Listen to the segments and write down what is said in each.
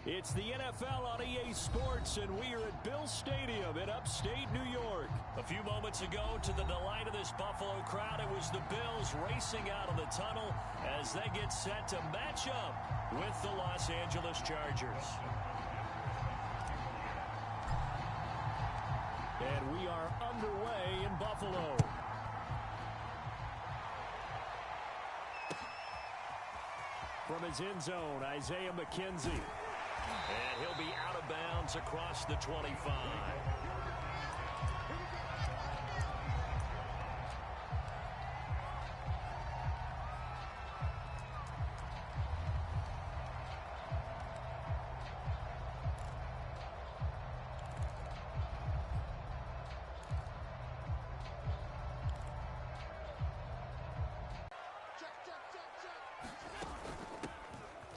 It's the NFL on EA Sports, and we are at Bill Stadium in upstate New York. A few moments ago, to the delight of this Buffalo crowd, it was the Bills racing out of the tunnel as they get set to match up with the Los Angeles Chargers. And we are underway in Buffalo. From his end zone, Isaiah McKenzie. And he'll be out of bounds across the 25.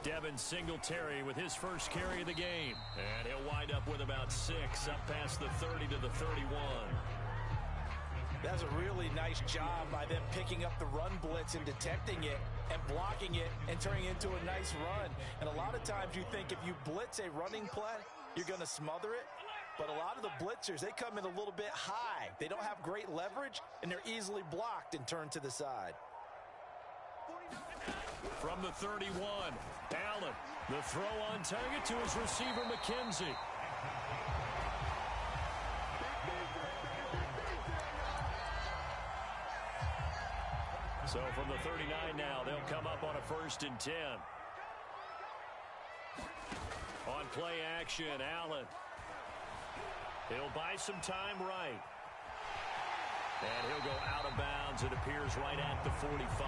Devin Singletary with his first carry of the game. And he'll wind up with about 6 up past the 30 to the 31. That's a really nice job by them picking up the run blitz and detecting it and blocking it and turning it into a nice run. And a lot of times you think if you blitz a running play, you're going to smother it. But a lot of the blitzers, they come in a little bit high. They don't have great leverage, and they're easily blocked and turned to the side. From the 31, Allen, the throw on target to his receiver, McKenzie. So from the 39 now, they'll come up on a 1st and 10. On play action, Allen. He'll buy some time right. And he'll go out of bounds, it appears, right at the 45.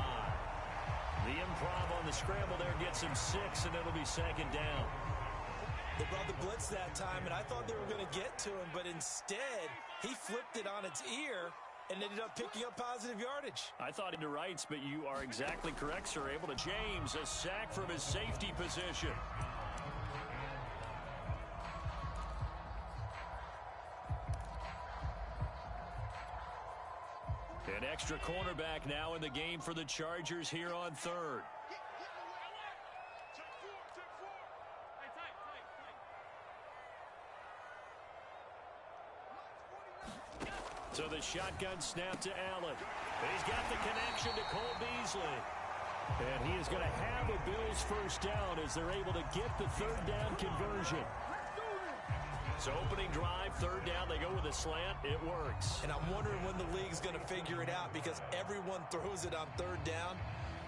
The improv on the scramble there gets him 6, and it'll be 2nd down. They brought the blitz that time, and I thought they were going to get to him, but instead, he flipped it on its ear and ended up picking up positive yardage. I thought into rights, but you are exactly correct, sir. Able to James, a sack from his safety position. An extra cornerback now in the game for the Chargers here on 3rd. So the shotgun snap to Allen. He's got the connection to Cole Beasley. And he is going to have a Bills 1st down as they're able to get the 3rd down conversion. So opening drive, 3rd down, they go with a slant. It works. And I'm wondering when the league's going to figure it out because everyone throws it on 3rd down.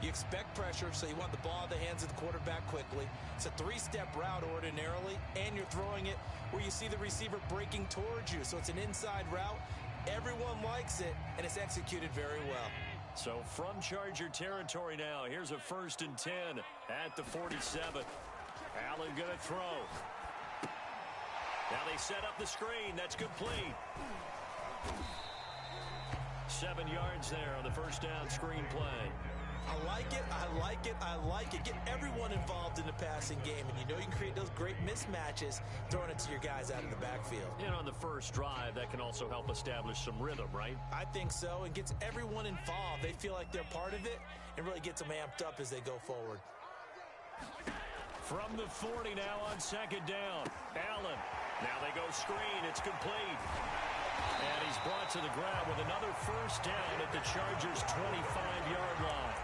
You expect pressure, so you want the ball in the hands of the quarterback quickly. It's a 3-step route ordinarily, and you're throwing it where you see the receiver breaking towards you. So it's an inside route. Everyone likes it, and it's executed very well. So from Charger territory now, here's a 1st and 10 at the 47. Allen going to throw. Now they set up the screen. That's complete. 7 yards there on the 1st down screen play. I like it. I like it. I like it. Get everyone involved in the passing game, and you know you can create those great mismatches throwing it to your guys out of the backfield. And on the first drive, that can also help establish some rhythm, right? I think so, and gets everyone involved. They feel like they're part of it and really gets them amped up as they go forward. From the 40 now on 2nd down. Allen. Now they go screen. It's complete. And he's brought to the ground with another 1st down at the Chargers' 25-yard line.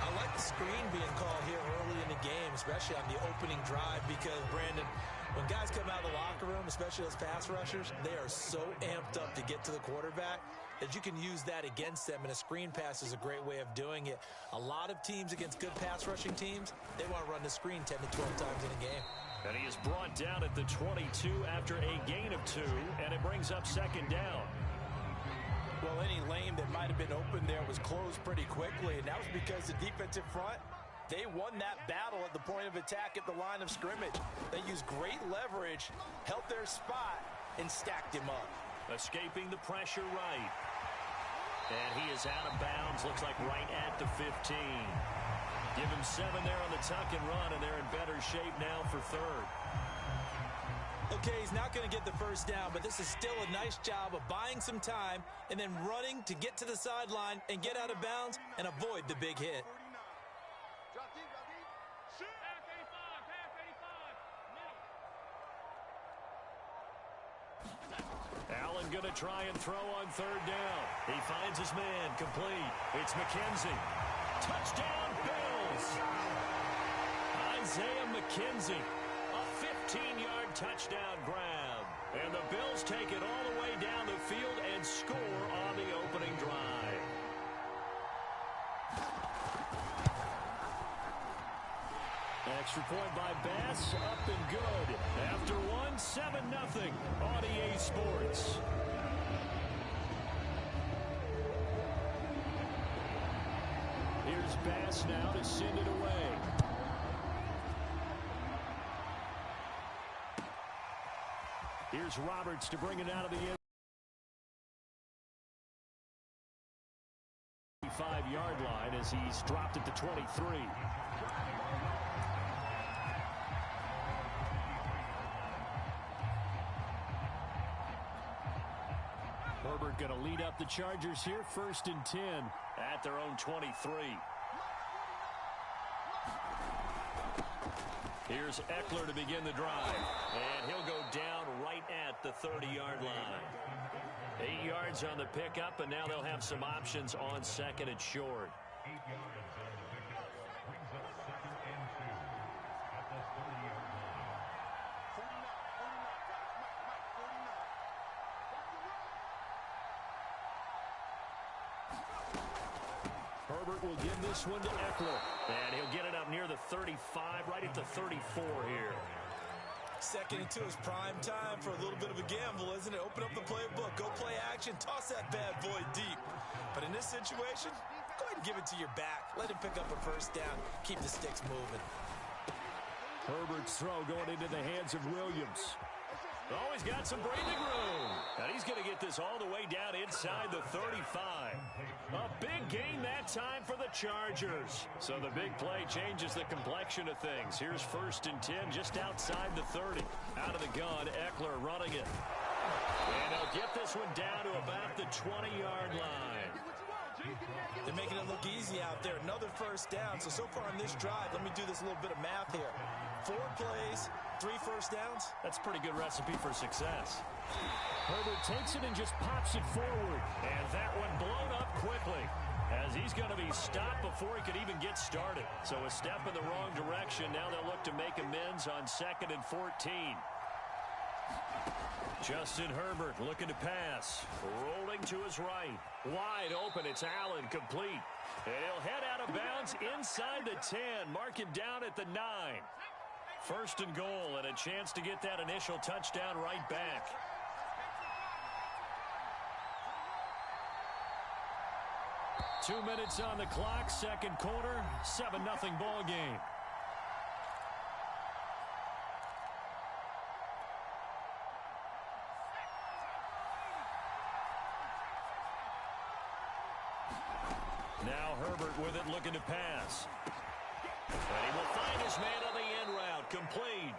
I like the screen being called here early in the game, especially on the opening drive, because, Brandon, when guys come out of the locker room, especially those pass rushers, they are so amped up to get to the quarterback that you can use that against them, and a screen pass is a great way of doing it. A lot of teams against good pass rushing teams, they want to run the screen 10 to 12 times in a game. And he is brought down at the 22 after a gain of 2, and it brings up 2nd down. Well, any lane that might have been open there was closed pretty quickly, and that was because the defensive front, they won that battle at the point of attack at the line of scrimmage. They used great leverage, held their spot, and stacked him up. Escaping the pressure right. And he is out of bounds, looks like right at the 15. Give him 7 there on the tuck and run, and they're in better shape now for 3rd. Okay, he's not going to get the 1st down, but this is still a nice job of buying some time and then running to get to the sideline and get out of bounds and avoid the big hit. going to try and throw on third down. He finds his man, complete. It's McKenzie. Touchdown, Bills! Isaiah McKenzie, a 15-yard touchdown grab. And the Bills take it all the way down the field and score on the opening drive. Extra point by Bass, up and good. After one, 7-0 on EA Sports. Here's Bass now to send it away. Here's Roberts to bring it out of the end. 5-yard line as he's dropped at the 23. Herbert going to lead up the Chargers here, 1st and 10 at their own 23. Here's Eckler to begin the drive, and he'll go down right at the 30-yard line. 8 yards on the pickup, and now they'll have some options on 2nd and short. 8 yards on the pickup brings up 2nd and 2 at the 30-yard line. Herbert will give this one to Eckler, and he'll get it up near the 35, right at the 34 here. 2nd and 2 is prime time for a little bit of a gamble, isn't it? Open up the playbook, go play action, toss that bad boy deep. But in this situation, go ahead and give it to your back. Let him pick up a 1st down, keep the sticks moving. Herbert's throw going into the hands of Williams. Oh, he's got some breathing room. And he's going to get this all the way down inside the 35. A big gain that time for the Chargers. So the big play changes the complexion of things. Here's 1st and 10 just outside the 30. Out of the gun, Eckler running it. And he'll get this one down to about the 20-yard line. They're making it look easy out there. Another 1st down. So far on this drive, let me do this little bit of math here. 4 plays, 3 1st downs. That's a pretty good recipe for success. Herbert takes it and just pops it forward. And that one blown up quickly as he's going to be stopped before he could even get started. So a step in the wrong direction. Now they'll look to make amends on 2nd and 14. Justin Herbert looking to pass. Rolling to his right. Wide open. It's Allen, complete. And he'll head out of bounds inside the 10. Mark him down at the 9. 1st and goal, and a chance to get that initial touchdown right back. Two minutes on the clock, 2nd quarter, 7-0 ball game. Now Herbert with it, looking to pass. And he will find his man on the end route, complete.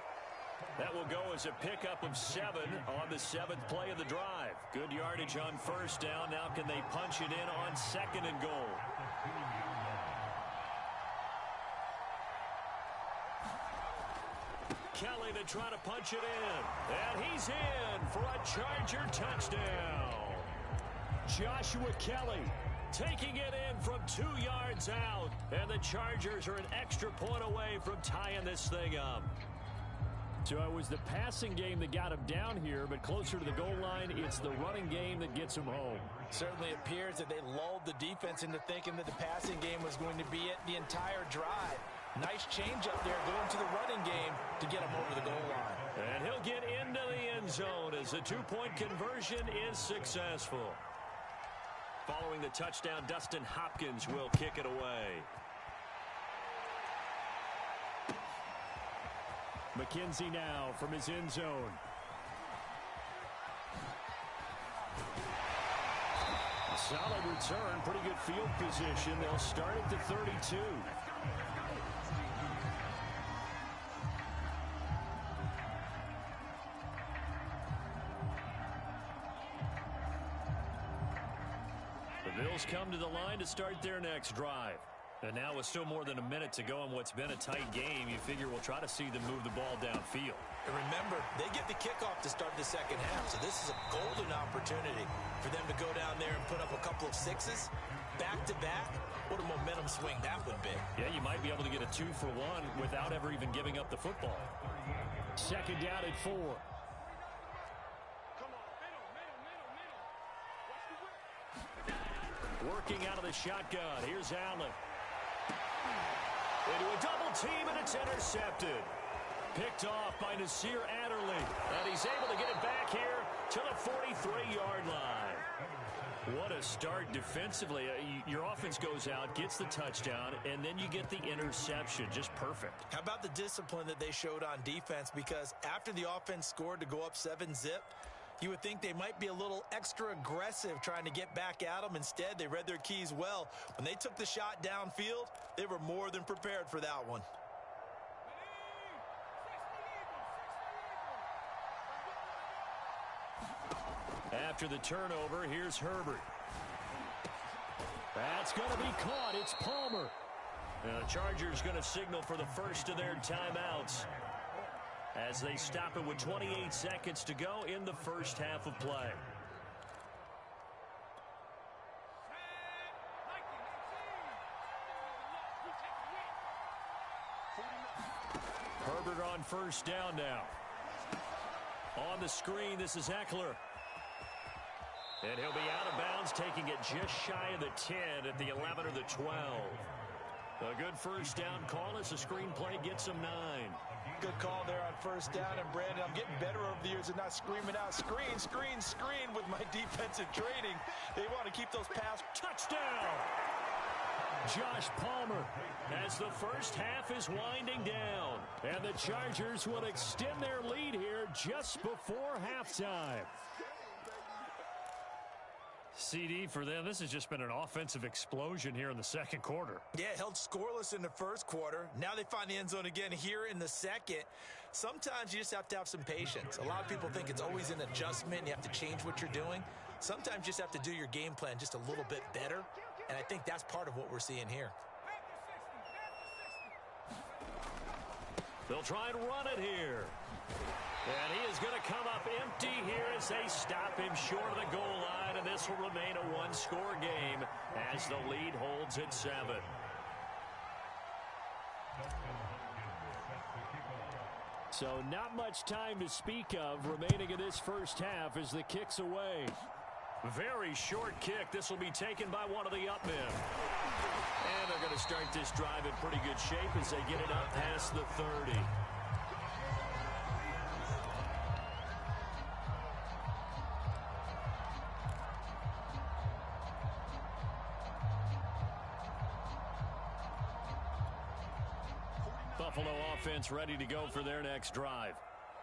That will go as a pickup of 7 on the 7th play of the drive. Good yardage on 1st down. Now can they punch it in on 2nd and goal? Kelly to try to punch it in. And he's in for a Charger touchdown. Joshua Kelly taking it in from 2 yards out. And the Chargers are an extra point away from tying this thing up. So it was the passing game that got him down here, but closer to the goal line, it's the running game that gets him home. Certainly appears that they lulled the defense into thinking that the passing game was going to be it the entire drive. Nice change up there going to the running game to get him over the goal line. And he'll get into the end zone as the 2-point conversion is successful. Following the touchdown, Dustin Hopkins will kick it away. McKenzie now from his end zone. Solid return, pretty good field position. They'll start at the 32. The Bills come to the line to start their next drive. And now with still more than a minute to go in what's been a tight game, you figure we'll try to see them move the ball downfield. And remember, they get the kickoff to start the second half, so this is a golden opportunity for them to go down there and put up a couple of sixes back-to-back. What a momentum swing that would be. Yeah, you might be able to get a 2-for-1 without ever even giving up the football. Second down at 4. Working out of the shotgun. Here's Allen. Into a double team, and it's intercepted. Picked off by Nasir Adderley. And he's able to get it back here to the 43-yard line. What a start defensively. Your offense goes out, gets the touchdown, and then you get the interception. Just perfect. How about the discipline that they showed on defense? Because after the offense scored to go up 7-zip, you would think they might be a little extra aggressive trying to get back at them. Instead, they read their keys well. When they took the shot downfield, they were more than prepared for that one. After the turnover, here's Herbert. That's going to be caught. It's Palmer. And the Chargers going to signal for the first of their timeouts as they stop it with 28 seconds to go in the first half of play. Herbert on first down now. On the screen, this is Eckler. And he'll be out of bounds, taking it just shy of the 10 at the 11 or the 12. A good first down call as the screenplay gets him 9. Good call there on first down. And, Brandon, I'm getting better over the years at not screaming out, screen, screen, screen with my defensive training. They want to keep those pass. Touchdown! Josh Palmer as the first half is winding down. And the Chargers will extend their lead here just before halftime. CD for them, this has just been an offensive explosion here in the second quarter. Yeah, held scoreless in the first quarter. Now they find the end zone again here in the second. Sometimes you just have to have some patience. A lot of people think it's always an adjustment. You have to change what you're doing. Sometimes you just have to do your game plan just a little bit better. And I think that's part of what we're seeing here. They'll try and run it here. And he is going to come up empty here as they stop him short of the goal line. And this will remain a one-score game as the lead holds at 7. So not much time to speak of remaining in this first half as the kick's away. Very short kick. This will be taken by one of the up men. And they're going to start this drive in pretty good shape as they get it up past the 30. Buffalo offense ready to go for their next drive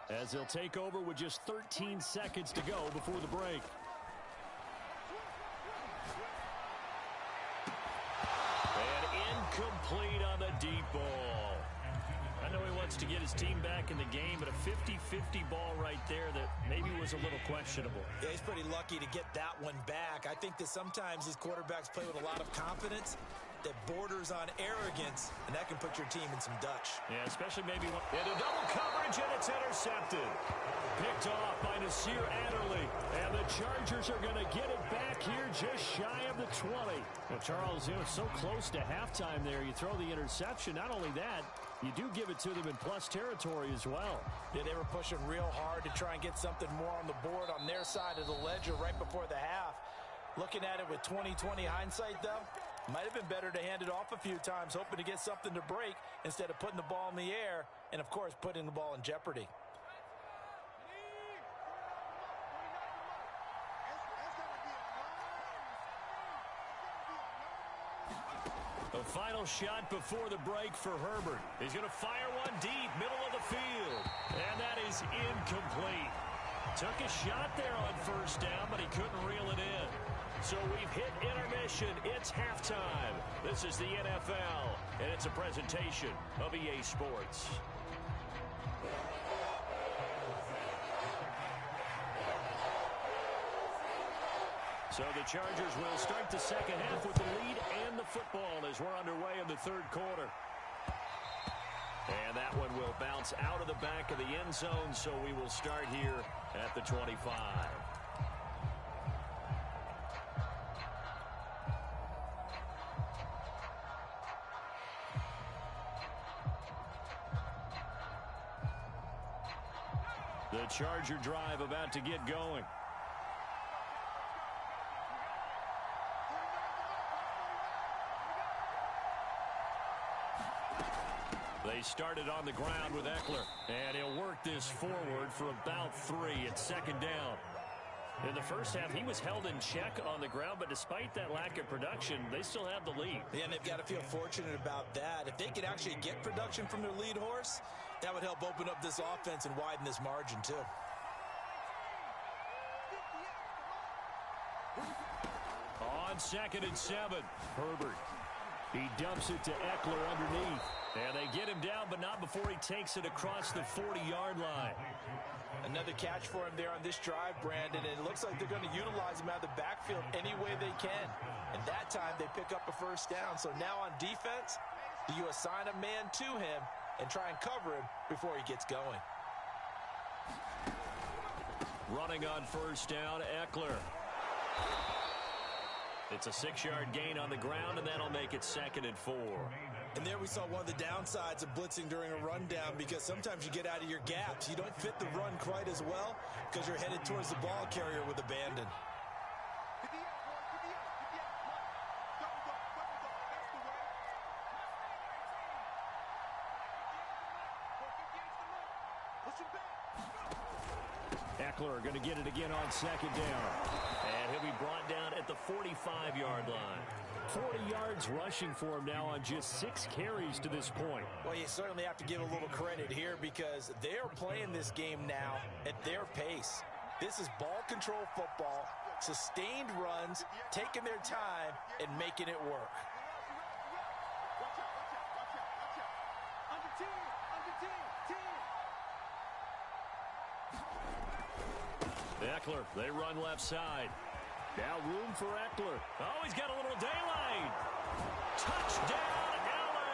as they'll take over with just 13 seconds to go before the break. Complete on the deep ball. I know he wants to get his team back in the game, but a 50-50 ball right there that maybe was a little questionable. Yeah, he's pretty lucky to get that one back. I think that sometimes his quarterbacks play with a lot of confidence that borders on arrogance, and that can put your team in some Dutch. Yeah, especially maybe into double coverage, and it's intercepted. Picked off by Nasir Adderley, and the Chargers are going to get it back here just shy of the 20. Well, Charles, it's so close to halftime there. You throw the interception. Not only that, you do give it to them in plus territory as well. Yeah, they were pushing real hard to try and get something more on the board on their side of the ledger right before the half. Looking at it with 20/20 hindsight, though, might have been better to hand it off a few times, hoping to get something to break instead of putting the ball in the air and, of course, putting the ball in jeopardy. The final shot before the break for Herbert. He's going to fire one deep, middle of the field. And that is incomplete. Took a shot there on first down, but he couldn't reel it in. So we've hit intermission. It's halftime. This is the NFL, and it's a presentation of EA Sports. So the Chargers will start the second half with the lead and the football as we're underway in the third quarter. And that one will bounce out of the back of the end zone, so we will start here at the 25. The Charger drive about to get going. They started on the ground with Eckler, and he'll work this forward for about 3 at second down. In the first half, he was held in check on the ground, but despite that lack of production, they still have the lead. Yeah, and they've got to feel fortunate about that. If they could actually get production from their lead horse, that would help open up this offense and widen this margin, too. On 2nd and 7, Herbert. He dumps it to Eckler underneath. And they get him down, but not before he takes it across the 40-yard line. Another catch for him there on this drive, Brandon, and it looks like they're going to utilize him out of the backfield any way they can. And that time, they pick up a first down. So now on defense, do you assign a man to him and try and cover him before he gets going? Running on first down, Eckler. It's a 6-yard gain on the ground, and that'll make it 2nd and 4. And there we saw one of the downsides of blitzing during a rundown, because sometimes you get out of your gaps. You don't fit the run quite as well because you're headed towards the ball carrier with abandon. Eckler going to get it again on 2nd down. And he'll be brought down at the 45-yard line. 40 yards rushing for him now on just 6 carries to this point. Well, you certainly have to give a little credit here because they're playing this game now at their pace. This is ball control football, sustained runs, taking their time, and making it work. Eckler, they run left side. Now room for Eckler. Oh, he's got a little daylight. Touchdown, LA!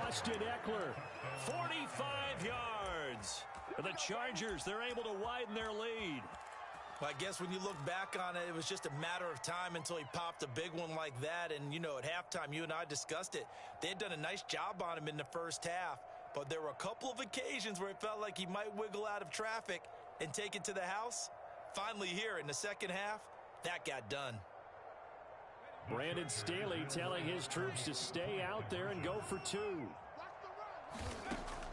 Austin Eckler, 45 yards. The Chargers, they're able to widen their lead. Well, I guess when you look back on it, it was just a matter of time until he popped a big one like that. And, you know, at halftime, you and I discussed it. They had done a nice job on him in the first half. But there were a couple of occasions where it felt like he might wiggle out of traffic and take it to the house. Finally here in the second half, that got done. Brandon Staley telling his troops to stay out there and go for 2.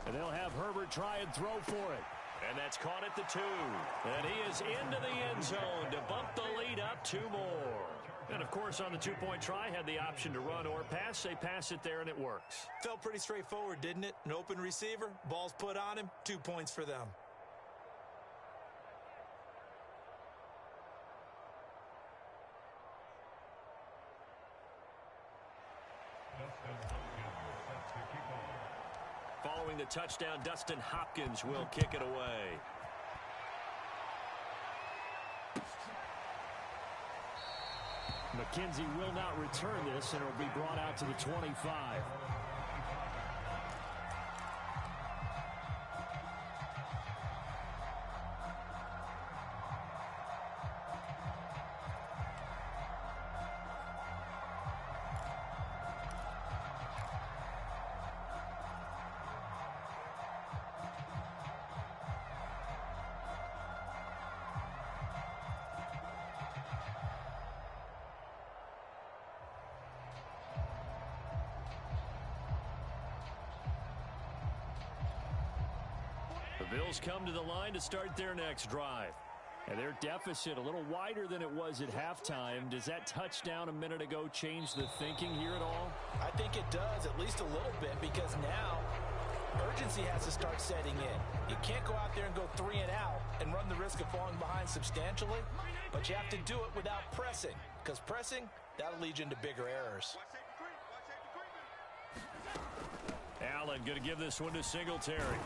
And they'll have Herbert try and throw for it. And that's caught at the 2. And he is into the end zone to bump the lead up 2 more. And, of course, on the 2-point try, had the option to run or pass. They pass it there, and it works. Felt pretty straightforward, didn't it? An open receiver, ball's put on him, 2 points for them. Following the touchdown, Dustin Hopkins will kick it away. McKenzie will not return this, and it will be brought out to the 25. The Bills come to the line to start their next drive. And their deficit a little wider than it was at halftime. Does that touchdown a minute ago change the thinking here at all? I think it does, at least a little bit, because now urgency has to start setting in. You can't go out there and go 3 and out and run the risk of falling behind substantially, but you have to do it without pressing, because pressing, that'll lead you into bigger errors. Allen going to give this one to Singletary.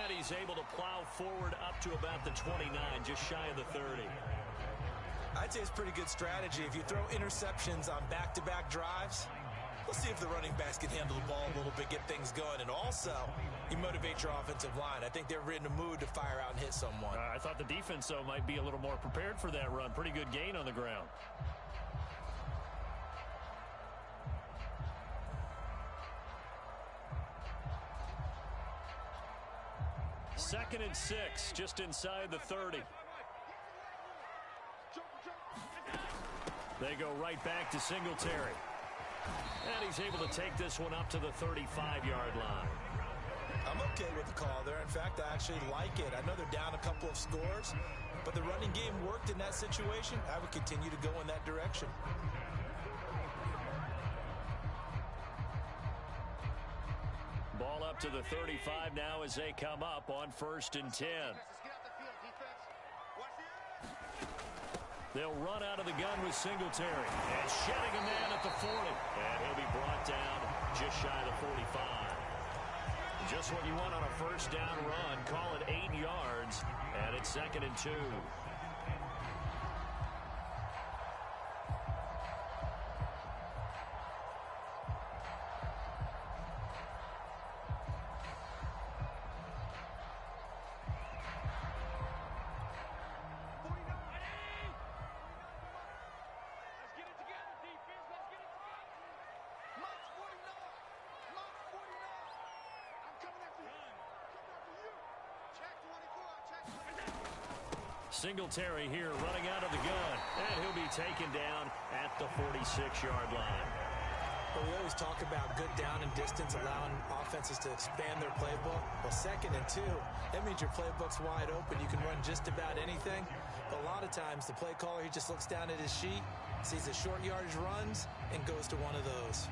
And he's able to plow forward up to about the 29, just shy of the 30. I'd say it's pretty good strategy. If you throw interceptions on back-to-back drives, let's see if the running backs can handle the ball a little bit, get things going. And also, you motivate your offensive line. I think they're in a mood to fire out and hit someone. I thought the defense, though, might be a little more prepared for that run. Pretty good gain on the ground. Second and 6, just inside the 30. They go right back to Singletary. And he's able to take this one up to the 35-yard line. I'm okay with the call there. In fact, I actually like it. I know they're down a couple of scores, but the running game worked in that situation. I would continue to go in that direction. Ball up to the 35 now as they come up on 1st and 10. They'll run out of the gun with Singletary. And shedding a man at the 40. And he'll be brought down just shy of the 45. Just what you want on a first down run. Call it 8 yards. And it's 2nd and 2. Singletary here running out of the gun. And he'll be taken down at the 46-yard line. Well, we always talk about good down and distance, allowing offenses to expand their playbook. Well, 2nd and 2, that means your playbook's wide open. You can run just about anything. But a lot of times, the play caller, he just looks down at his sheet, sees the short yardage runs, and goes to one of those.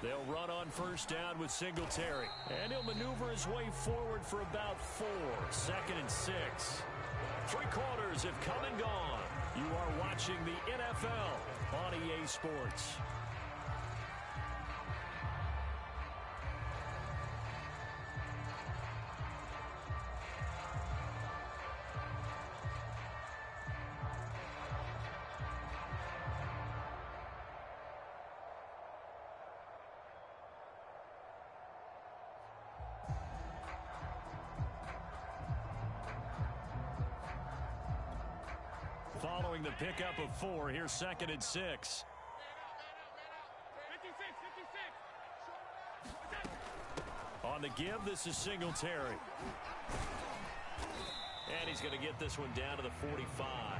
They'll run on first down with Singletary. And he'll maneuver his way forward for about 4. 2nd and 6. 3 quarters have come and gone. You are watching the NFL on EA Sports. Following the pickup of 4, here's 2nd and 6. On the give, this is Singletary. And he's going to get this one down to the 45.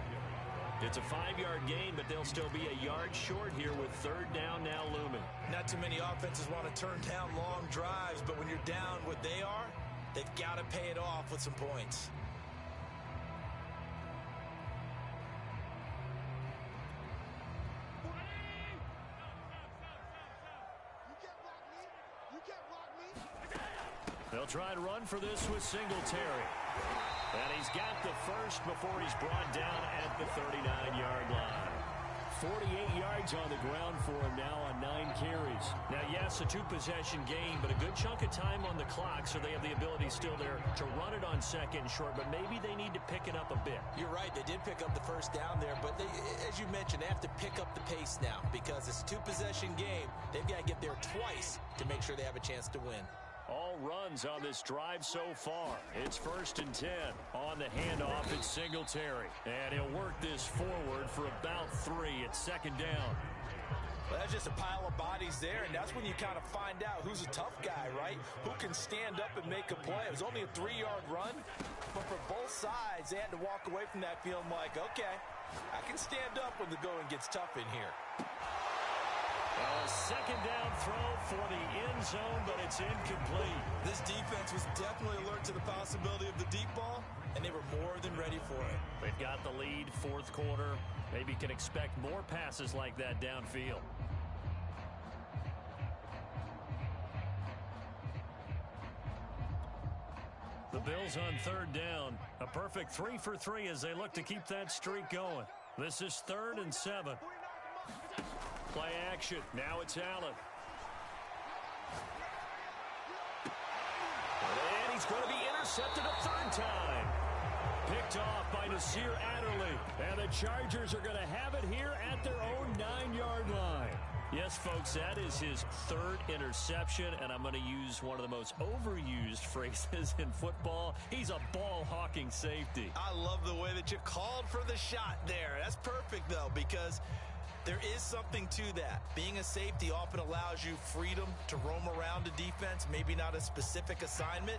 It's a 5-yard gain, but they'll still be a yard short here with 3rd down now looming. Not too many offenses want to turn down long drives, but when you're down what they are, they've got to pay it off with some points. They'll try and run for this with Singletary. And he's got the first before he's brought down at the 39-yard line. 48 yards on the ground for him now on 9 carries. Now, yes, a 2-possession game, but a good chunk of time on the clock, so they have the ability still there to run it on 2nd and short, but maybe they need to pick it up a bit. You're right. They did pick up the first down there, but they, as you mentioned, they have to pick up the pace now because it's a 2-possession game. They've got to get there twice to make sure they have a chance to win. All runs on this drive so far. It's 1st and 10. On the handoff, it's Singletary. And he'll work this forward for about 3. It's 2nd down. Well, that's just a pile of bodies there, and that's when you kind of find out who's a tough guy, right? Who can stand up and make a play. It was only a 3-yard run, but for both sides, they had to walk away from that feeling like, okay, I can stand up when the going gets tough in here. A 2nd down throw for the end zone, but it's incomplete. This defense was definitely alert to the possibility of the deep ball, and they were more than ready for it. They've got the lead, 4th quarter. Maybe can expect more passes like that downfield. Bills on third down. A perfect 3 for 3 as they look to keep that streak going. This is 3rd and 7. Play action. Now it's Allen. And he's going to be intercepted a 3rd time. Picked off by Nasir Adderley. And the Chargers are going to have it here at their own 9-yard line. Yes, folks, that is his 3rd interception, and I'm going to use one of the most overused phrases in football. He's a ball-hawking safety. I love the way that you called for the shot there. That's perfect, though, because there is something to that. Being a safety often allows you freedom to roam around a defense, maybe not a specific assignment.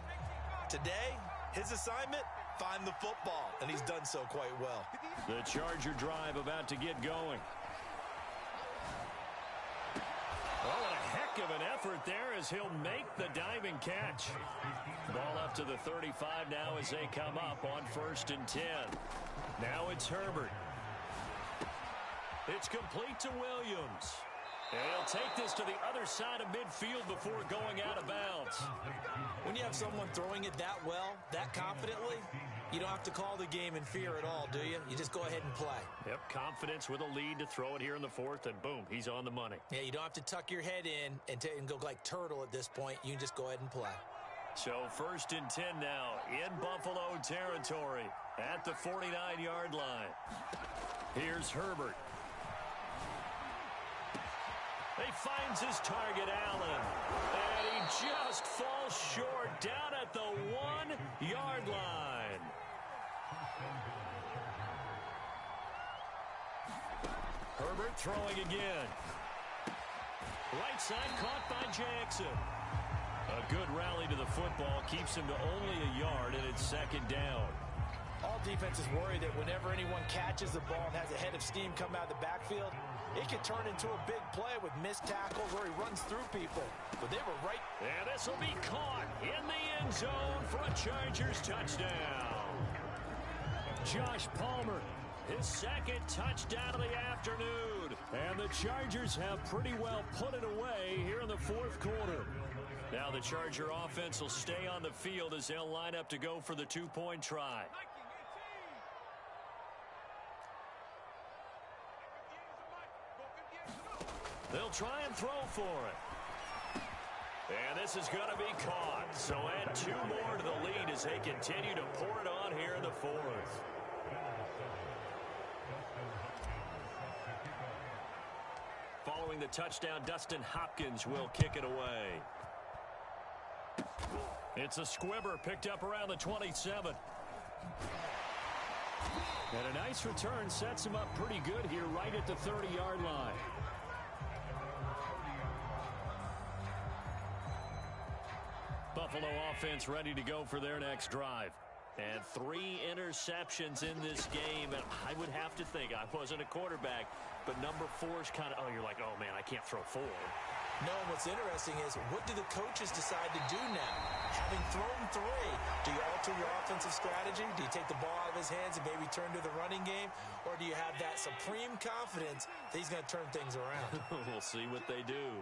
Today, his assignment, find the football, and he's done so quite well. The Charger drive about to get going. Oh, what a heck of an effort there as he'll make the diving catch. Ball up to the 35 now as they come up on 1st and 10. Now it's Herbert. It's complete to Williams. And he'll take this to the other side of midfield before going out of bounds. When you have someone throwing it that well, that confidently, you don't have to call the game in fear at all, do you? You just go ahead and play. Yep, confidence with a lead to throw it here in the 4th, and boom, he's on the money. Yeah, you don't have to tuck your head in and go like turtle at this point. You can just go ahead and play. So 1st and 10 now in Buffalo territory at the 49-yard line. Here's Herbert. He finds his target, Allen, and he just falls short down at the 1-yard line. Herbert throwing again. Right side caught by Jackson. A good rally to the football keeps him to only a yard, and it's 2nd down. All defenses worry that whenever anyone catches the ball and has a head of steam come out of the backfield, it can turn into a big play with missed tackles where he runs through people. But they were right. And this will be caught in the end zone for a Chargers touchdown. Josh Palmer, his 2nd touchdown of the afternoon. And the Chargers have pretty well put it away here in the 4th quarter. Now the Charger offense will stay on the field as they'll line up to go for the 2-point try. They'll try and throw for it. And this is going to be caught. So add 2 more to the lead as they continue to pour it on here in the 4th. Following the touchdown, Dustin Hopkins will kick it away. It's a squibber picked up around the 27. And a nice return sets him up pretty good here right at the 30-yard line. Buffalo offense ready to go for their next drive. And 3 interceptions in this game. And I would have to think, I wasn't a quarterback, but number 4 is kind of, you're like, oh, man, I can't throw 4. No, and what's interesting is, what do the coaches decide to do now? Having thrown 3, do you alter your offensive strategy? Do you take the ball out of his hands and maybe turn to the running game? Or do you have that supreme confidence that he's going to turn things around? We'll see what they do.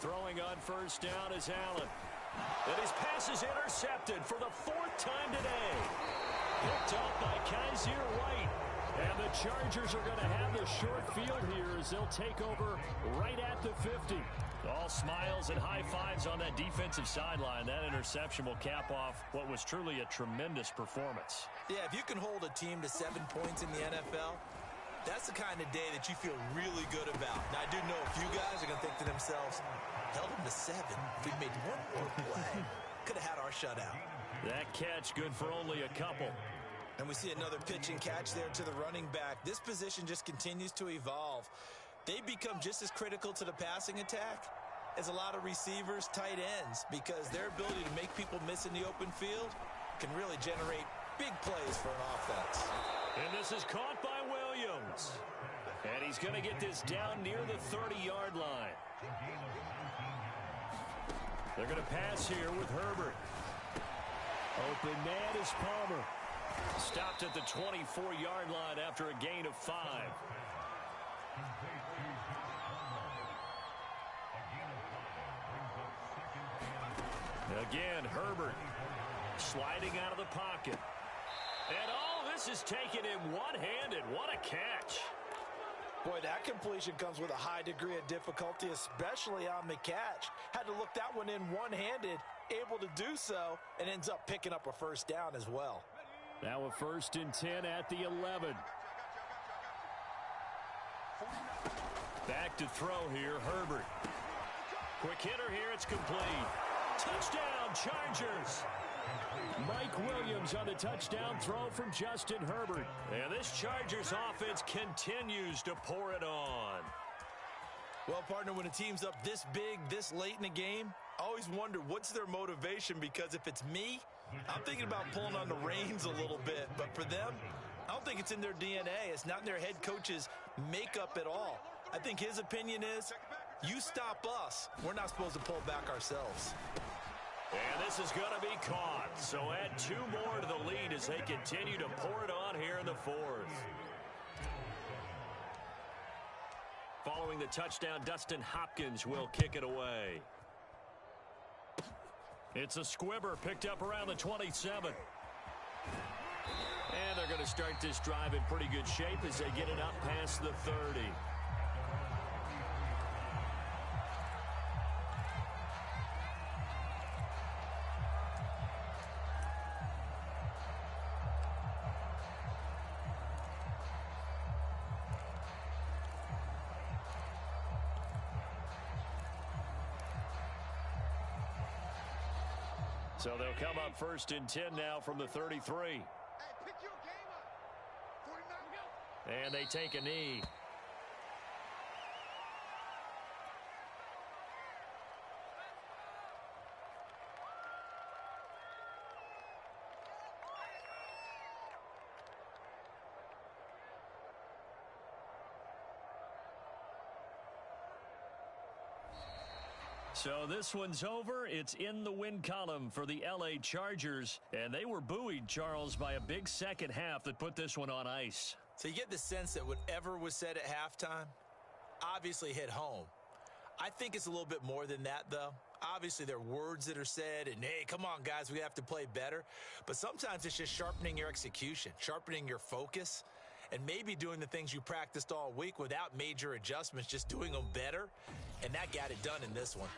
Throwing on 1st down is Allen. And his pass is intercepted for the 4th time today. Picked off by Kaiser White. And the Chargers are going to have the short field here as they'll take over right at the 50. All smiles and high fives on that defensive sideline. That interception will cap off what was truly a tremendous performance. Yeah, if you can hold a team to 7 points in the NFL, that's the kind of day that you feel really good about. Now, I do know a few guys are going to think to themselves, held them to 7. If we made 1 more play, could have had our shutout. That catch good for only a couple. And we see another pitch and catch there to the running back. This position just continues to evolve. They become just as critical to the passing attack as a lot of receivers, tight ends, because their ability to make people miss in the open field can really generate big plays for an offense. And this is caught by Williams. And he's going to get this down near the 30-yard line. They're going to pass here with Herbert. Open man is Palmer. Stopped at the 24-yard line after a gain of 5. Again, Herbert sliding out of the pocket. And all this is taken in one-handed. What a catch. Boy, that completion comes with a high degree of difficulty, especially on the catch. Had to look that one in one-handed, able to do so, and ends up picking up a first down as well. Now a 1st and 10 at the 11. Back to throw here, Herbert. Quick hitter here, it's complete. Touchdown, Chargers. Mike Williams on the touchdown throw from Justin Herbert. And this Chargers offense continues to pour it on. Well, partner, when a team's up this big, this late in the game, I always wonder what's their motivation, because if it's me, I'm thinking about pulling on the reins a little bit. But for them, I don't think it's in their DNA. It's not in their head coach's makeup at all. I think his opinion is, you stop us, we're not supposed to pull back ourselves. And this is going to be caught. So add 2 more to the lead as they continue to pour it on here in the 4th. Following the touchdown, Dustin Hopkins will kick it away. It's a squibber picked up around the 27. And they're going to start this drive in pretty good shape as they get it up past the 30. So they'll come up 1st and 10 now from the 33. And they take a knee. So this one's over. It's in the win column for the LA Chargers. And they were buoyed, Charles, by a big second half that put this one on ice. So you get the sense that whatever was said at halftime obviously hit home. I think it's a little bit more than that, though. Obviously, there are words that are said, and, hey, come on, guys, we have to play better. But sometimes it's just sharpening your execution, sharpening your focus, and maybe doing the things you practiced all week without major adjustments, just doing them better. And that got it done in this one.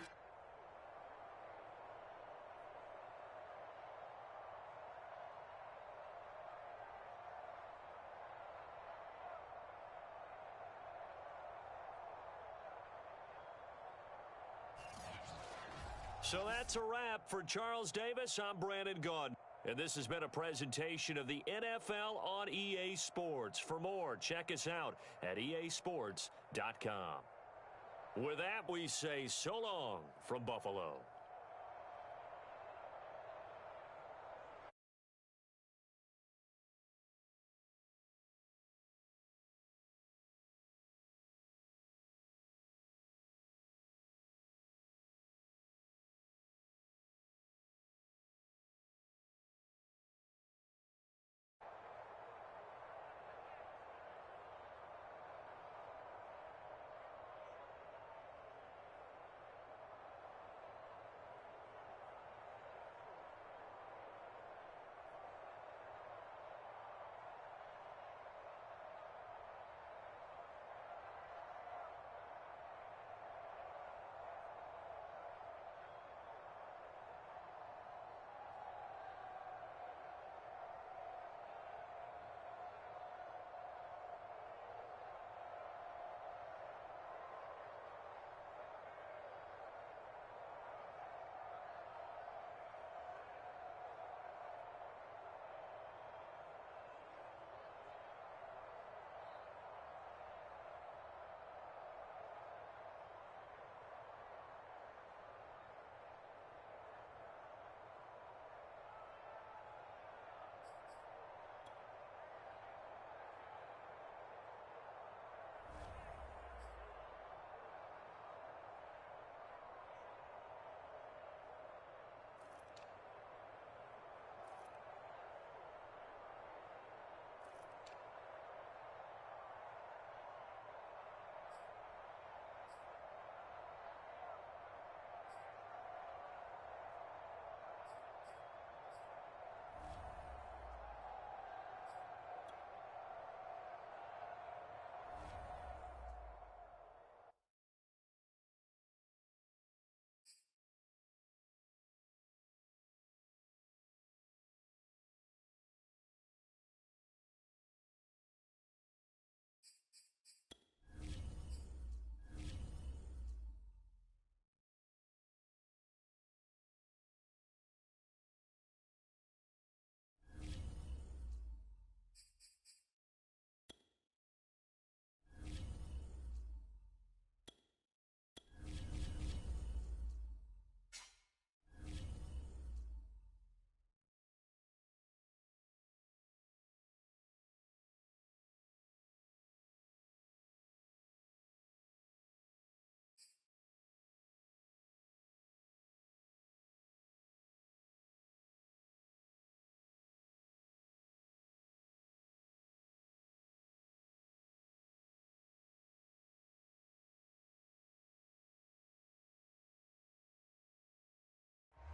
So that's a wrap for Charles Davis. I'm Brandon Gaudin. And this has been a presentation of the NFL on EA Sports. For more, check us out at easports.com. With that, we say so long from Buffalo.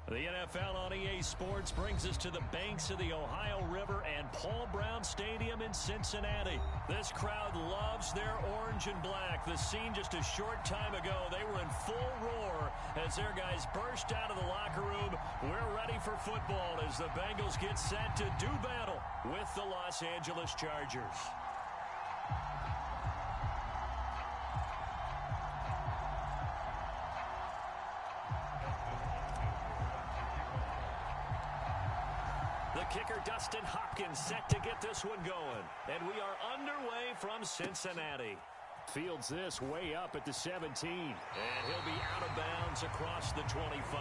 The NFL on EA Sports brings us to the banks of the Ohio River and Paul Brown Stadium in Cincinnati. This crowd loves their orange and black. The scene just a short time ago, they were in full roar as their guys burst out of the locker room. We're ready for football as the Bengals get set to do battle with the Los Angeles Chargers. The kicker, Dustin Hopkins, set to get this one going. And we are underway from Cincinnati. Fields this way up at the 17. And he'll be out of bounds across the 25.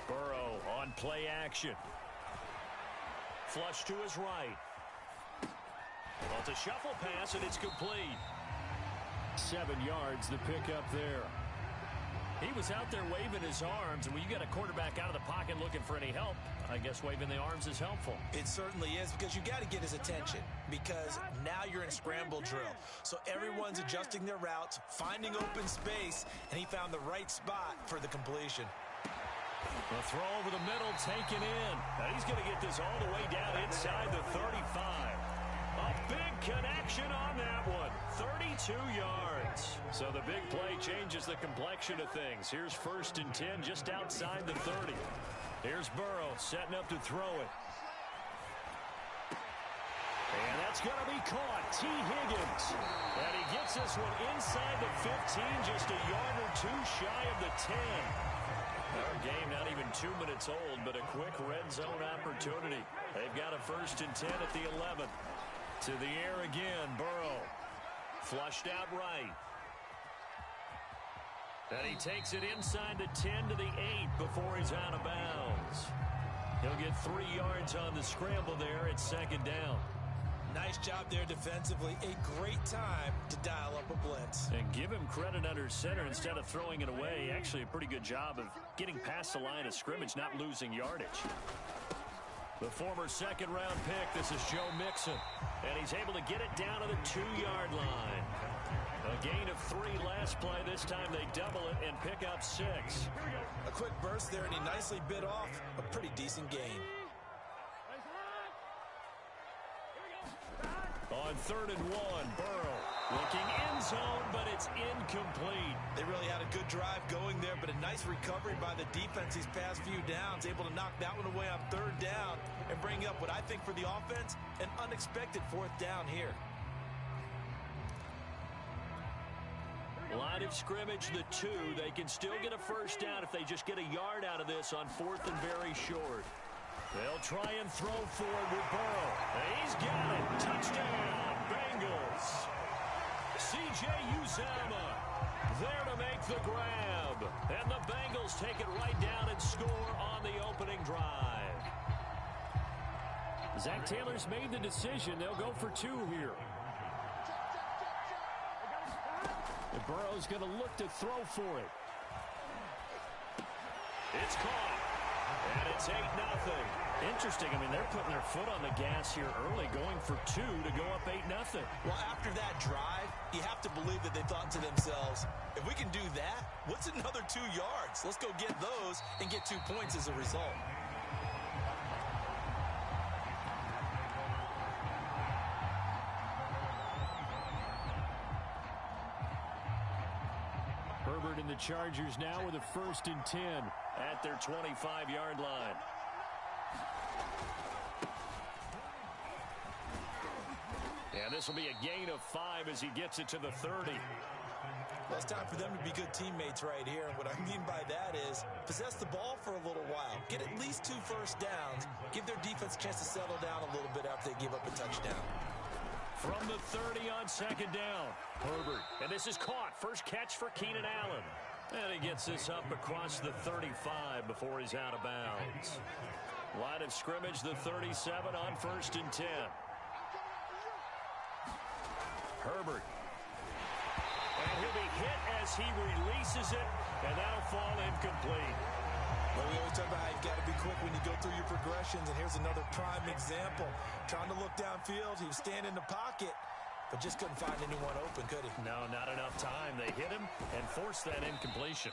Burrow on play action. Flush to his right. Well, it's a shuffle pass, and it's complete. 7 yards, the pickup there. He was out there waving his arms, and when you got a quarterback out of the pocket looking for any help, I guess waving the arms is helpful. It certainly is, because you got to get his attention, because now you're in scramble drill. So everyone's adjusting their routes, finding open space, and he found the right spot for the completion. The throw over the middle taken in. And he's going to get this all the way down inside the 35. A big connection on that one. 32 yards. So the big play changes the complexion of things. Here's 1st and 10 just outside the 30. Here's Burrow setting up to throw it. And that's going to be caught. T. Higgins. And he gets this one inside the 15, just a yard or two shy of the 10. Our game not even 2 minutes old, but a quick red zone opportunity. They've got a 1st and 10 at the 11. To the air again, Burrow. Flushed out right. And he takes it inside the 10 to the 8 before he's out of bounds. He'll get 3 yards on the scramble there at 2nd down. Nice job there defensively. A great time to dial up a blitz. And give him credit under center instead of throwing it away. Actually a pretty good job of getting past the line of scrimmage, not losing yardage. The former 2nd-round pick, this is Joe Mixon. And he's able to get it down to the 2-yard line. A gain of 3 last play. This time they double it and pick up 6. A quick burst there, and he nicely bit off a pretty decent gain. On 3rd and 1, Burrow looking end zone, but it's incomplete. They really had a good drive going there, but a nice recovery by the defense these past few downs, able to knock that one away on 3rd down and bring up what I think for the offense, an unexpected 4th down here. Line of scrimmage, the 2. They can still get a 1st down if they just get a yard out of this on 4th and very short. They'll try and throw for it with Burrow. He's got it. Touchdown, Bengals. C.J. Uzomah there to make the grab. And the Bengals take it right down and score on the opening drive. Zach Taylor's made the decision. They'll go for 2 here. And Burrow's going to look to throw for it. It's caught. And it's 8-0. Interesting. I mean, they're putting their foot on the gas here early, going for 2 to go up 8-0. Well, after that drive, you have to believe that they thought to themselves, if we can do that, what's another 2 yards? Let's go get those and get 2 points as a result. Herbert and the Chargers now with a 1st and 10 at their 25-yard line. And this will be a gain of 5 as he gets it to the 30. Well, it's time for them to be good teammates right here. And what I mean by that is possess the ball for a little while. Get at least 2 first downs. Give their defense a chance to settle down a little bit after they give up a touchdown. From the 30 on 2nd down, Herbert. And this is caught. First catch for Keenan Allen. And he gets this up across the 35 before he's out of bounds. Line of scrimmage, the 37 on 1st and 10. Herbert. And he'll be hit as he releases it, and that'll fall incomplete. Well, we always talk about how you've got to be quick when you go through your progressions, and here's another prime example. Trying to look downfield, he was standing in the pocket, but just couldn't find anyone open, could he? No, not enough time. They hit him and forced that incompletion.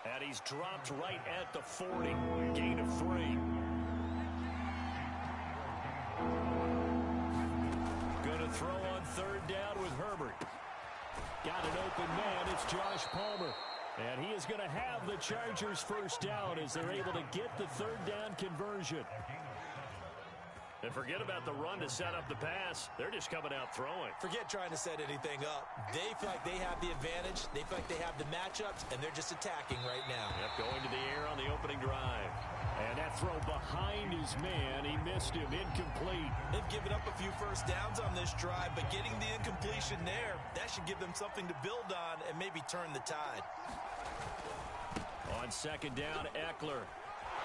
And he's dropped right at the 40. Gain of 3. Going to throw on third down with Herbert. Got an open man. It's Josh Palmer. And he is going to have the Chargers first down as they're able to get the third down conversion. And forget about the run to set up the pass. They're just coming out throwing. Forget trying to set anything up. They feel like they have the advantage. They feel like they have the matchups, and they're just attacking right now. Yep, going to the air on the opening drive. And that throw behind his man. He missed him. Incomplete. They've given up a few first downs on this drive, but getting the incompletion there, that should give them something to build on and maybe turn the tide. On second down, Eckler.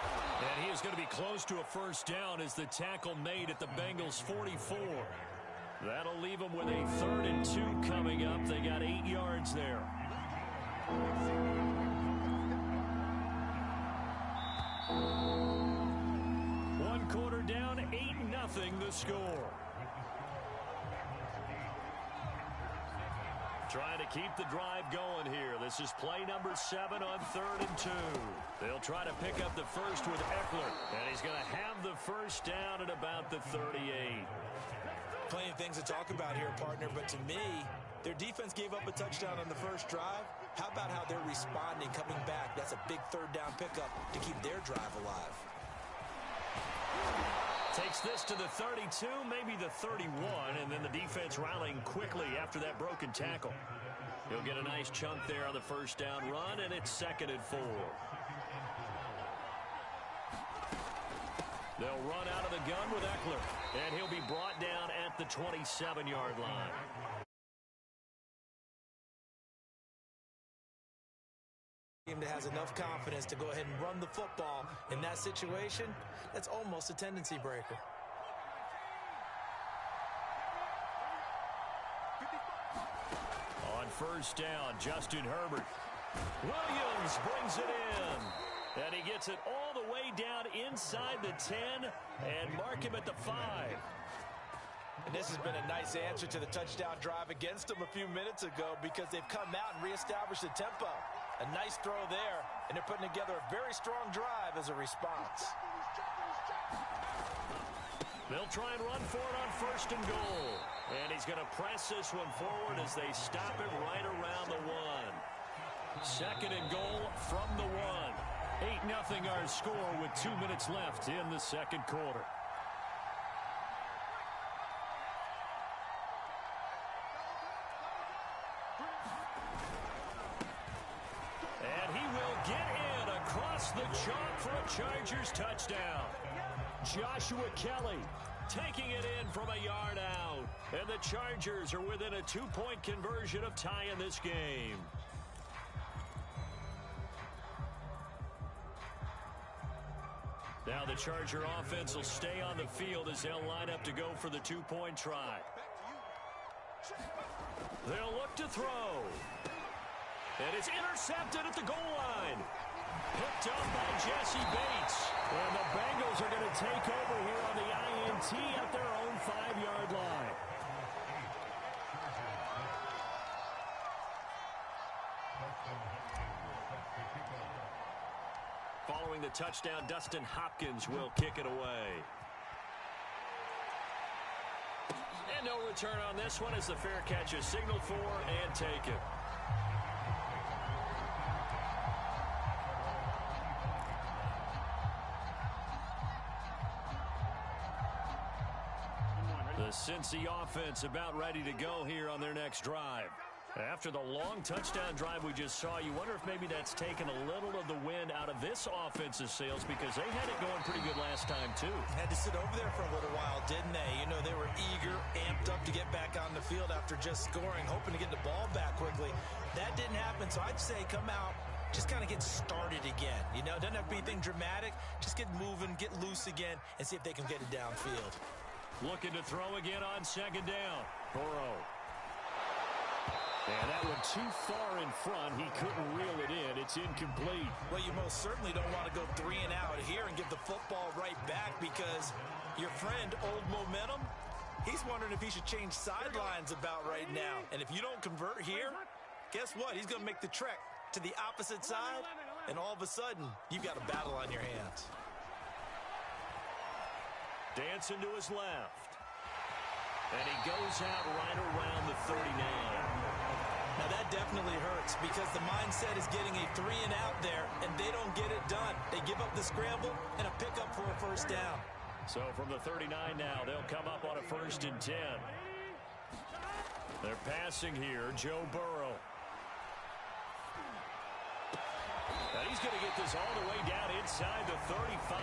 And he is going to be close to a first down as the tackle made at the Bengals' 44. That'll leave them with a 3rd and 2 coming up. They got 8 yards there. One quarter down, 8-0 the score. Trying to keep the drive going here. This is play number 7 on 3rd and 2. They'll try to pick up the first with Eckler. And he's going to have the first down at about the 38. Plenty of things to talk about here, partner, but to me, their defense gave up a touchdown on the first drive. How about how they're responding, coming back? That's a big third down pickup to keep their drive alive. Takes this to the 32, maybe the 31, and then the defense rallying quickly after that broken tackle. He'll get a nice chunk there on the first down run, and it's 2nd and 4. They'll run out of the gun with Eckler, and he'll be brought down at the 27-yard line. Team that has enough confidence to go ahead and run the football in that situation, that's almost a tendency breaker. On first down, Justin Herbert. Williams brings it in. And he gets it all the way down inside the 10 and mark him at the 5. And this has been a nice answer to the touchdown drive against them a few minutes ago because they've come out and reestablished the tempo. A nice throw there, and they're putting together a very strong drive as a response. They'll try and run for it on 1st and goal. And he's going to press this one forward as they stop it right around the 1. 2nd and goal from the 1. 8-0 our score with 2 minutes left in the second quarter. And he will get in across the chalk for a Chargers touchdown. Joshua Kelly taking it in from a yard out. And the Chargers are within a 2-point conversion of tying this game. Now the Charger offense will stay on the field as they'll line up to go for the 2-point try. They'll look to throw. And it's intercepted at the goal line. Picked up by Jesse Bates. And the Bengals are going to take over here on the INT at their own 5-yard line. Following the touchdown, Dustin Hopkins will kick it away. And no return on this one as the fair catch is signaled for and taken. The Cincy offense about ready to go here on their next drive. After the long touchdown drive we just saw, you wonder if maybe that's taken a little of the wind out of this offensive sails because they had it going pretty good last time, too. Had to sit over there for a little while, didn't they? You know, they were eager, amped up to get back on the field after just scoring, hoping to get the ball back quickly. That didn't happen, so I'd say come out, just kind of get started again. You know, doesn't have to be anything dramatic. Just get moving, get loose again, and see if they can get it downfield. Looking to throw again on second down. Burrow. And that one too far in front. He couldn't reel it in. It's incomplete. Well, you most certainly don't want to go 3 and out here and give the football right back, because your friend, Old Momentum, he's wondering if he should change sidelines about right now. And if you don't convert here, guess what? He's going to make the trek to the opposite side, and all of a sudden, you've got a battle on your hands. Dancing to his left. And he goes out right around the 39. Now that definitely hurts, because the mindset is getting a 3 and out there, and they don't get it done. They give up the scramble and a pickup for a first down. So from the 39 now, they'll come up on a 1st and 10. They're passing here, Joe Burrow. Now he's going to get this all the way down inside the 35.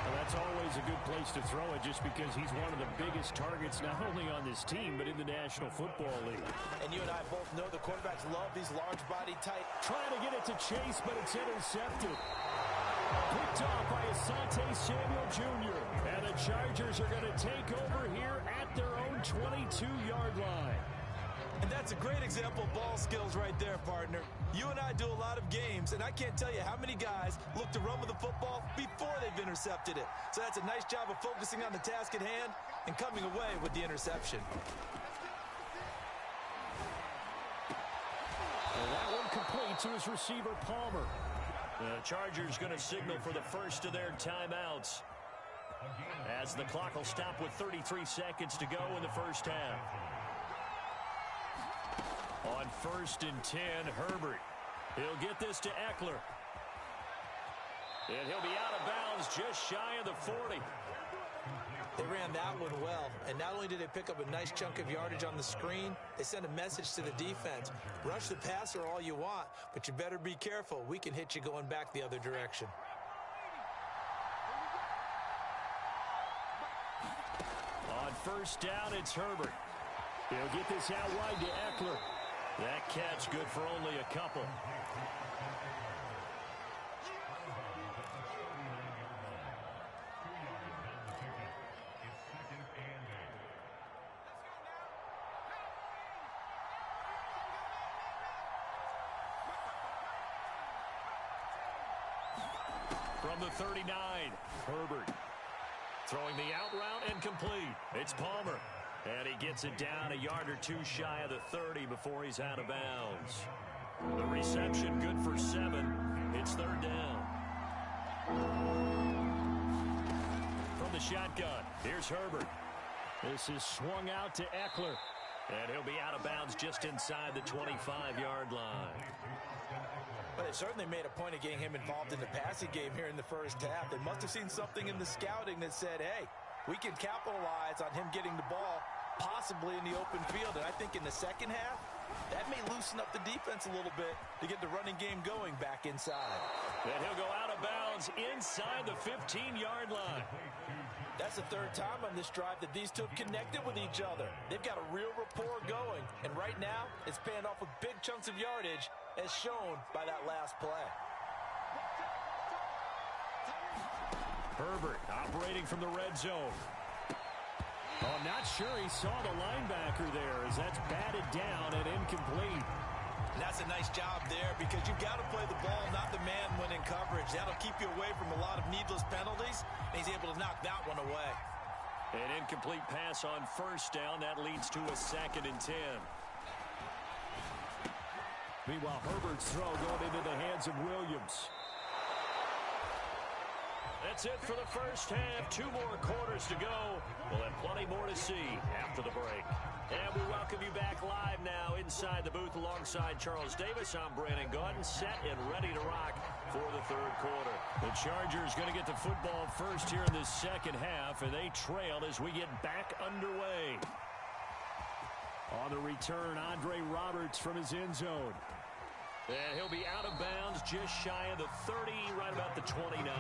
Well, that's always a good place to throw it, just because he's one of the biggest targets not only on this team but in the National Football League. And you and I both know the quarterbacks love these large body type. Trying to get it to Chase, but it's intercepted. Picked off by Asante Samuel Jr. And the Chargers are going to take over here at their own 22-yard line. And that's a great example of ball skills right there, partner. You and I do a lot of games, and I can't tell you how many guys look to run with the football before they've intercepted it. So that's a nice job of focusing on the task at hand and coming away with the interception. And that one complete to his receiver, Palmer. The Chargers going to signal for the first of their timeouts, as the clock will stop with 33 seconds to go in the first half. On 1st and 10, Herbert. He'll get this to Eckler. And he'll be out of bounds just shy of the 40. They ran that one well, and not only did they pick up a nice chunk of yardage on the screen, they sent a message to the defense. Rush the passer all you want, but you better be careful. We can hit you going back the other direction. On 1st down, it's Herbert. He'll get this out wide to Eckler. That catch good for only a couple. From the 39, Herbert. Throwing the out route and complete. It's Palmer. And he gets it down a yard or 2 shy of the 30 before he's out of bounds. The reception good for 7. It's 3rd down. From the shotgun, here's Herbert. This is swung out to Eckler. And he'll be out of bounds just inside the 25-yard line. But they certainly made a point of getting him involved in the passing game here in the first half. They must have seen something in the scouting that said, hey, we can capitalize on him getting the ball possibly in the open field. And I think in the second half, that may loosen up the defense a little bit to get the running game going back inside. And he'll go out of bounds inside the 15-yard line. That's the 3rd time on this drive that these two have connected with each other. They've got a real rapport going. And right now, it's paying off with big chunks of yardage, as shown by that last play. Herbert operating from the red zone. Oh, I'm not sure he saw the linebacker there, as that's batted down and incomplete. And that's a nice job there, because you've got to play the ball, not the man when in coverage. That'll keep you away from a lot of needless penalties, and he's able to knock that one away. An incomplete pass on 1st down. That leads to a 2nd and 10. Meanwhile, Herbert's throw going into the hands of Williams. That's it for the first half. 2 more quarters to go. We'll have plenty more to see after the break. And we welcome you back live now inside the booth alongside Charles Davis. I'm Brandon Gaudin, set and ready to rock for the 3rd quarter. The Chargers going to get the football first here in this second half, and they trail as we get back underway. On the return, Andre Roberts from his end zone. And he'll be out of bounds just shy of the 30, right about the 29.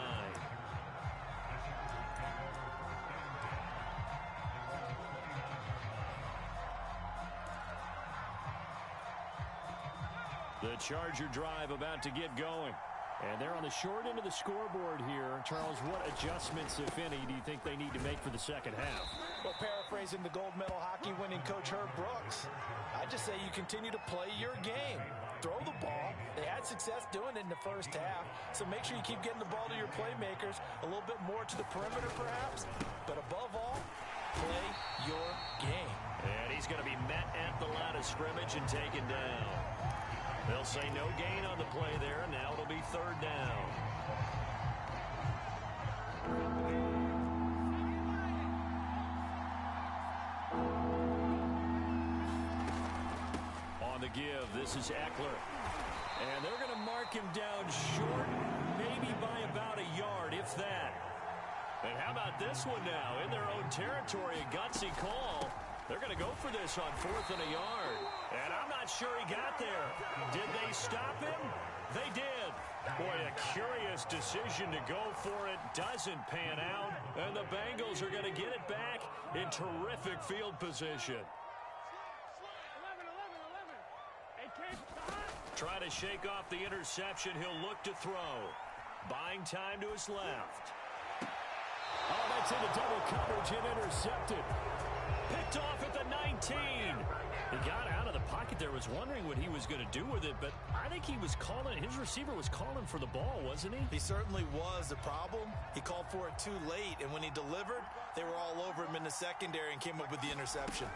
The Charger drive about to get going. And they're on the short end of the scoreboard here. Charles, what adjustments, if any, do you think they need to make for the second half? Well, paraphrasing the gold medal hockey winning coach Herb Brooks, I just say you continue to play your game. Throw the ball. They had success doing it in the first half, so make sure you keep getting the ball to your playmakers, a little bit more to the perimeter perhaps, but above all, play your game. And he's going to be met at the line of scrimmage and taken down. They'll say no gain on the play there, and now it'll be third down. On the give, this is Eckler. And they're going to mark him down short, maybe by about a yard, if that. And how about this one now? In their own territory, a gutsy call. They're going to go for this on 4th and a yard. And I'm not sure he got there. Did they stop him? They did. Boy, a curious decision to go for it. Doesn't pan out. And the Bengals are going to get it back in terrific field position. Trying to shake off the interception. He'll look to throw. Buying time to his left. Oh, that's into double coverage and intercepted. Picked off at the 19. He got out of the pocket there, was wondering what he was going to do with it, but I think he was calling, his receiver was calling for the ball, wasn't he? He certainly was. The problem, he called for it too late, and when he delivered, they were all over him in the secondary and came up with the interception.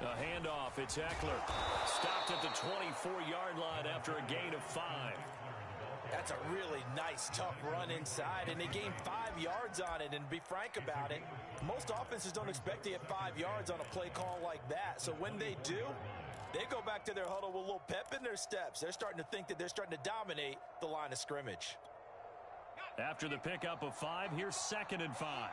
A handoff, it's Eckler. Stopped at the 24-yard line after a gain of 5. That's a really nice, tough run inside, and they gained 5 yards on it. And to be frank about it, most offenses don't expect to get 5 yards on a play call like that. So when they do, they go back to their huddle with a little pep in their steps. They're starting to think that they're starting to dominate the line of scrimmage. After the pickup of 5, here's 2nd and 5.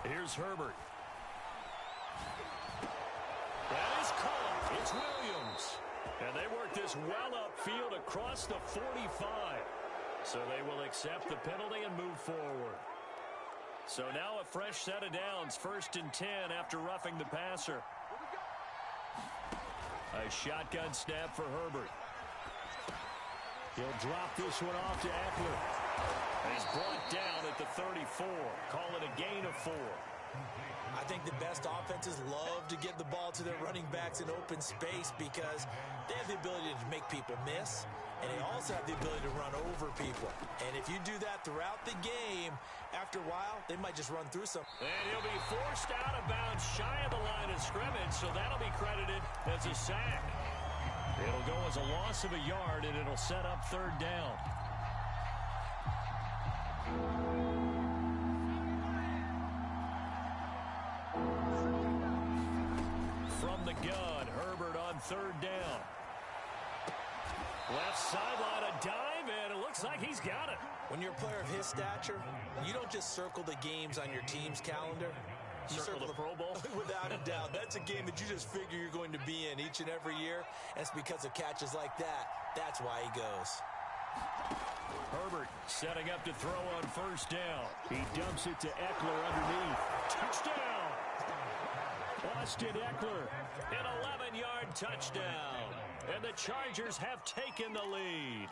Here's Herbert. That is caught. It's Williams. And they work this well upfield across the 45. So they will accept the penalty and move forward. So now a fresh set of downs. 1st and 10 after roughing the passer. A shotgun snap for Herbert. He'll drop this one off to Eckler. And he's brought down at the 34. Call it a gain of 4. I think the best offenses love to get the ball to their running backs in open space because they have the ability to make people miss, and they also have the ability to run over people. And if you do that throughout the game, after a while, they might just run through some. And he'll be forced out of bounds shy of the line of scrimmage, so that'll be credited as a sack. It'll go as a loss of a yard, and it'll set up 3rd down. From the gun, Herbert on 3rd down. Left sideline, a dive, and it looks like he's got it. When you're a player of his stature, you don't just circle the games on your team's calendar. You circle the Pro Bowl? Without a doubt. That's a game that you just figure you're going to be in each and every year. And it's because of catches like that. That's why he goes. Herbert setting up to throw on 1st down. He dumps it to Eckler underneath. Touchdown! Austin Eckler, an 11-yard touchdown. And the Chargers have taken the lead.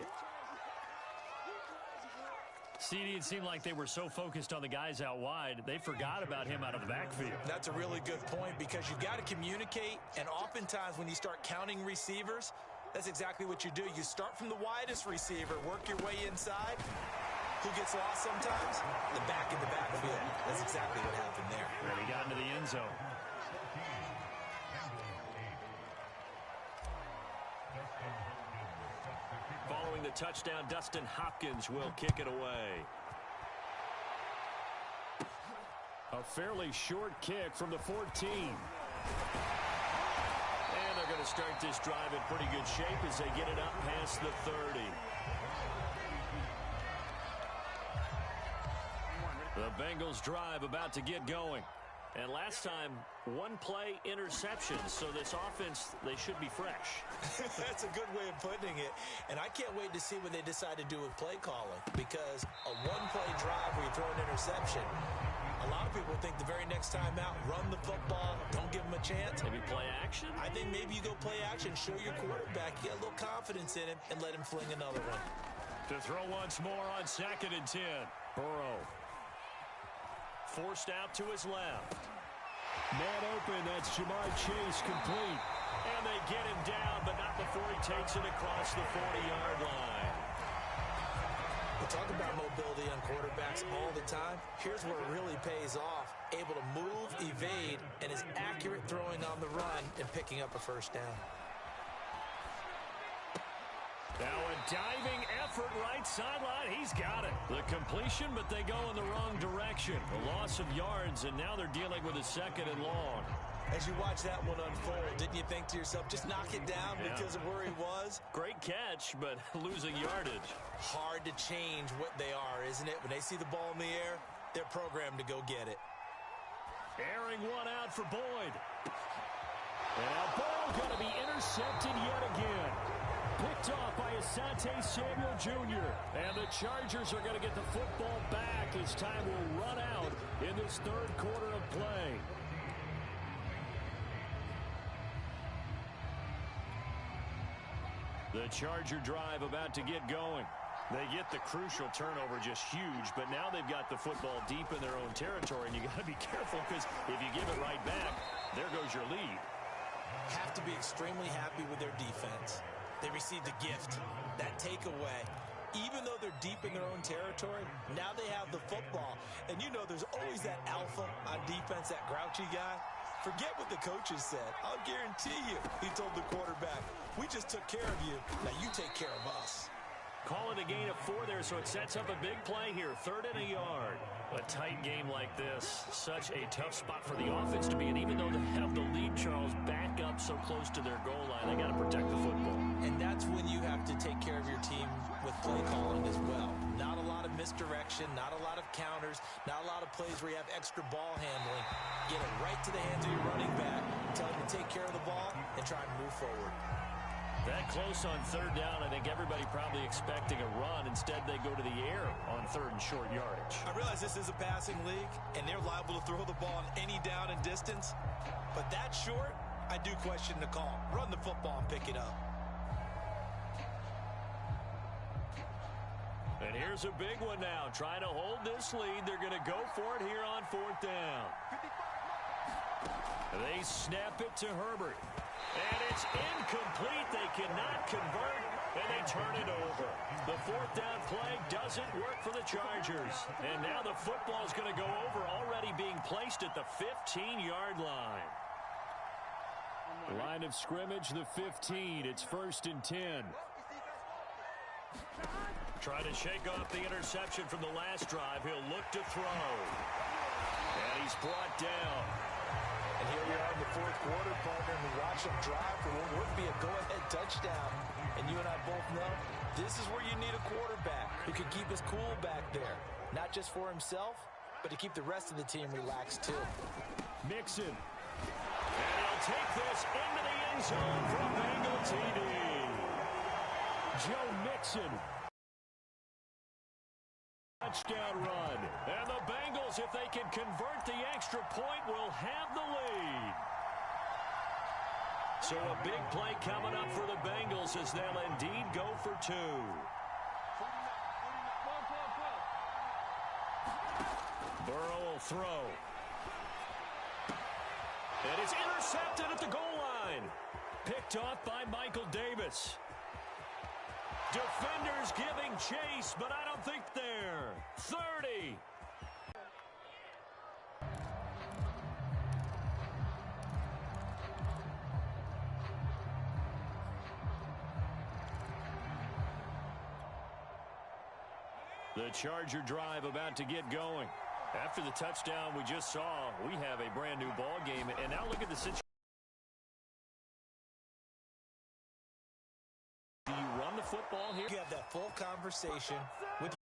CD, it seemed like they were so focused on the guys out wide, they forgot about him out of the backfield. That's a really good point because you've got to communicate, and oftentimes when you start counting receivers, that's exactly what you do. You start from the widest receiver, work your way inside. Who gets lost sometimes? The back in the backfield. That's exactly what happened there. And he got into the end zone. Following the touchdown, Dustin Hopkins will kick it away. A fairly short kick from the 14. And they're going to start this drive in pretty good shape as they get it up past the 30. The Bengals drive about to get going. And last time, 1 play interception. So this offense, they should be fresh. That's a good way of putting it. And I can't wait to see what they decide to do with play calling, because a one-play drive where you throw an interception, a lot of people think the very next time out, run the football, don't give them a chance. Maybe play action? I think maybe you go play action, show your quarterback, get a little confidence in him, and let him fling another one. To throw once more on 2nd and 10. Burrow. Forced out to his left. Man open, that's Jamar Chase, complete. And they get him down, but not before he takes it across the 40-yard line. We talk about mobility on quarterbacks all the time. Here's where it really pays off. Able to move, evade, and is accurate throwing on the run and picking up a first down. Now a diving effort right sideline. He's got it. The completion, but they go in the wrong direction. A loss of yards, and now they're dealing with a 2nd and long. As you watch that one unfold, didn't you think to yourself, just knock it down because of where he was? Great catch, but losing yardage. Hard to change what they are, isn't it? When they see the ball in the air, they're programmed to go get it. Airing one out for Boyd. And now ball going to be intercepted yet again. Picked off by Asante Samuel Jr. And the Chargers are going to get the football back as time will run out in this 3rd quarter of play. The Charger drive about to get going. They get the crucial turnover, just huge, but now they've got the football deep in their own territory, and you got to be careful because if you give it right back, there goes your lead. Have to be extremely happy with their defense. They received a gift, that takeaway. Even though they're deep in their own territory, now they have the football. And you know there's always that alpha on defense, that grouchy guy. Forget what the coaches said. I'll guarantee you, he told the quarterback, we just took care of you. Now you take care of us. Call it a gain of 4 there, so it sets up a big play here. 3rd and a yard. A tight game like this, such a tough spot for the offense to be in. Even though they have the lead, Charles, back up so close to their goal line, they got to protect the football. And that's when you have to take care of your team with play calling as well. Not a lot of misdirection, not a lot of counters, not a lot of plays where you have extra ball handling. Get it right to the hands of your running back, tell him to take care of the ball, and try and move forward. That close on 3rd down, I think everybody probably expecting a run. Instead, they go to the air on 3rd and short yardage. I realize this is a passing league, and they're liable to throw the ball on any down and distance. But that short, I do question the call. Run the football and pick it up. And here's a big one now. Trying to hold this lead. They're going to go for it here on 4th down. They snap it to Herbert. And it's incomplete. They cannot convert, and they turn it over. The 4th down play doesn't work for the Chargers. And now the football is going to go over, already being placed at the 15-yard line. Line of scrimmage, the 15. It's 1st and 10. Trying to shake off the interception from the last drive. He'll look to throw. And he's brought down. And here we are in the 4th quarter, partner, and we watch him drive for what would be a go-ahead touchdown. And you and I both know this is where you need a quarterback who can keep his cool back there. Not just for himself, but to keep the rest of the team relaxed too. Mixon. And he'll take this into the end zone for a Bengal TD. Joe Mixon. Touchdown run. And the Bengals, if they can convert the extra point, will have the lead. So a big play coming up for the Bengals as they'll indeed go for 2. Burrow will throw. And it's intercepted at the goal line. Picked off by Michael Davis. Defenders giving chase, but I don't think they're 30. The Charger drive about to get going. After the touchdown we just saw, we have a brand new ball game. And now look at the situation. Do you run the football here? You have that full conversation with